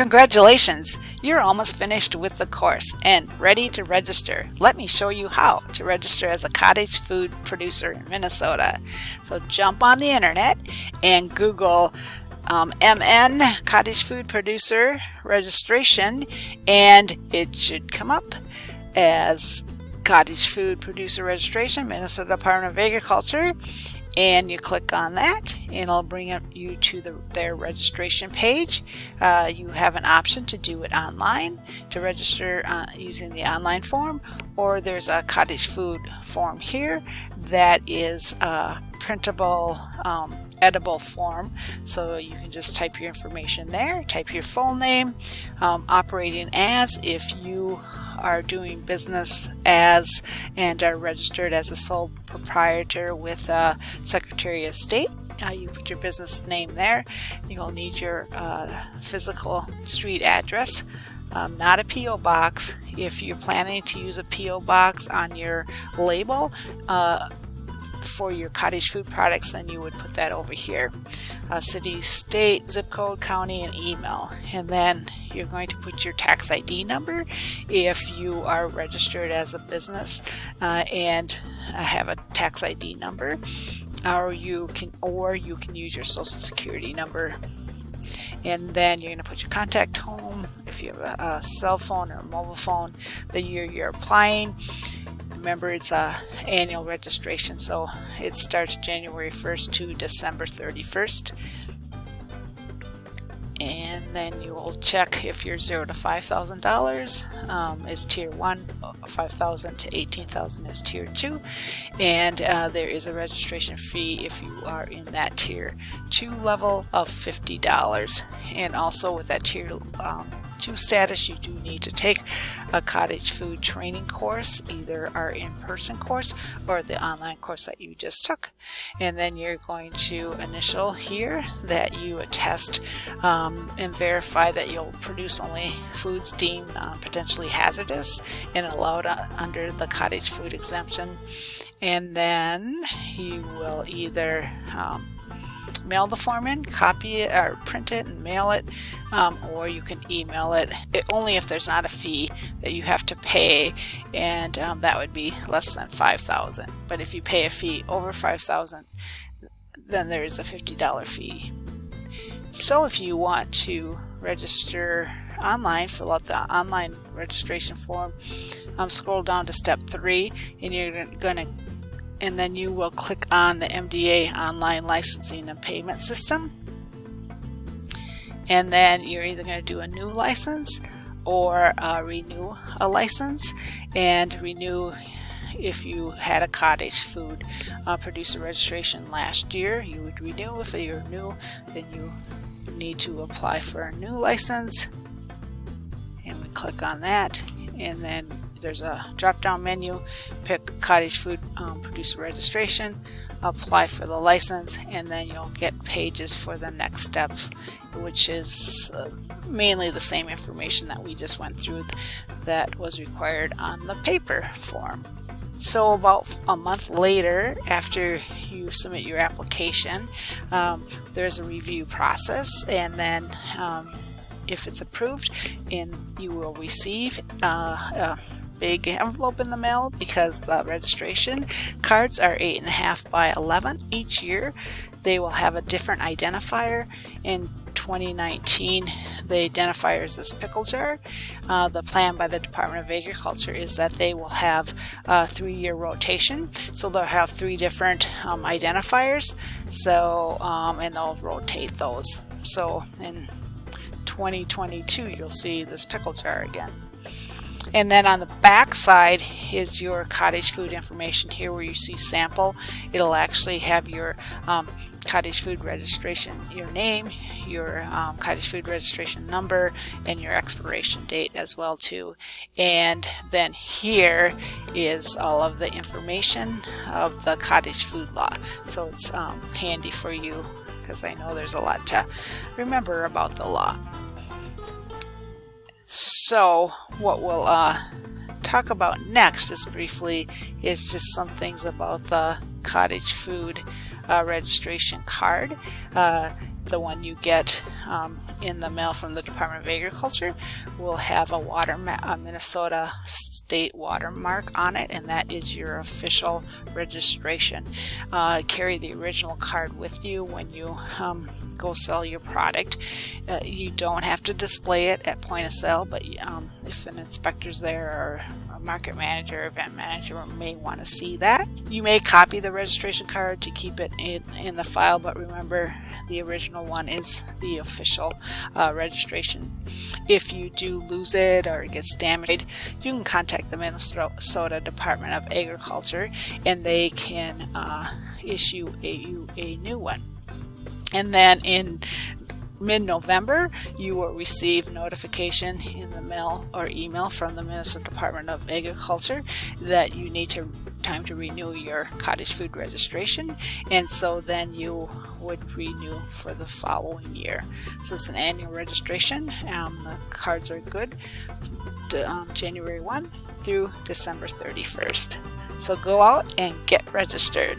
Congratulations! You're almost finished with the course and ready to register. Let me show you how to register as a cottage food producer in Minnesota. So jump on the internet and Google MN Cottage Food Producer Registration, and it should come up as Cottage Food Producer Registration, Minnesota Department of Agriculture. And you click on that and it'll bring you to their registration page. You have an option to do it online, to register using the online form, or there's a cottage food form here that is a printable edible form, so you can just type your information there, type your full name, operating as if you are doing business as and are registered as a sole proprietor with Secretary of State. You put your business name there. You'll need your physical street address, not a P.O. box. If you're planning to use a P.O. box on your label for your cottage food products, then you would put that over here. City, state, zip code, county, and email. And then you're going to put your tax ID number if you are registered as a business and have a tax ID number, or you can use your social security number. And then you're going to put your contact home, if you have a cell phone or a mobile phone, the year you're applying. Remember, it's a annual registration, so it starts January 1st to December 31st. And then you will check if you're $0 to $5,000 is tier 1, $5,000 to $18,000 is tier 2, and there is a registration fee if you are in that tier 2 level of $50. And also with that tier 2 status, you do need to take a cottage food training course, either our in-person course or the online course that you just took. And then you're going to initial here that you attest and verify that you'll produce only foods deemed potentially hazardous and allowed under the cottage food exemption. And then you will either mail the form in, copy it, or print it and mail it, or you can email it, only if there's not a fee that you have to pay, and that would be less than $5,000. But if you pay a fee over $5,000, then there is a $50 fee. So if you want to register online, fill out the online registration form, scroll down to step 3, and you're going to and then you will click on the MDA Online Licensing and Payment System. And then you're either going to do a new license or renew a license. And renew, if you had a cottage food producer registration last year, you would renew. If you're new, then you need to apply for a new license. And we click on that, and then there's a drop-down menu, pick cottage food producer registration, apply for the license, and then you'll get pages for the next steps, which is mainly the same information that we just went through that was required on the paper form. So about a month later, after you submit your application, there's a review process, and then if it's approved, and you will receive a big envelope in the mail, because the registration cards are 8.5 by 11 each year. They will have a different identifier. In 2019, the identifier is this pickle jar. The plan by the Department of Agriculture is that they will have a 3-year rotation, so they'll have 3 different identifiers. So and they'll rotate those. So in 2022, you'll see this pickle jar again. And then on the back side is your cottage food information. Here where you see sample, it'll actually have your cottage food registration, your name, your cottage food registration number, and your expiration date as well too. And then here is all of the information of the cottage food law. So it's handy for you, because I know there's a lot to remember about the law. So what we'll talk about next, just briefly, is just some things about the cottage food registration card. The one you get in the mail from the Department of Agriculture will have a Minnesota state watermark on it, and that is your official registration. Carry the original card with you when you go sell your product. You don't have to display it at point of sale, but if an inspector's there or a market manager, event manager may want to see that. You may copy the registration card to keep it in the file, but remember, the original one is the official registration. If you do lose it or it gets damaged, you can contact the Minnesota Department of Agriculture and they can issue a new one. And then in mid-November, you will receive notification in the mail or email from the Minnesota Department of Agriculture that you need time to renew your cottage food registration, and so then you would renew for the following year. So it's an annual registration. The cards are good January 1 through December 31st. So go out and get registered.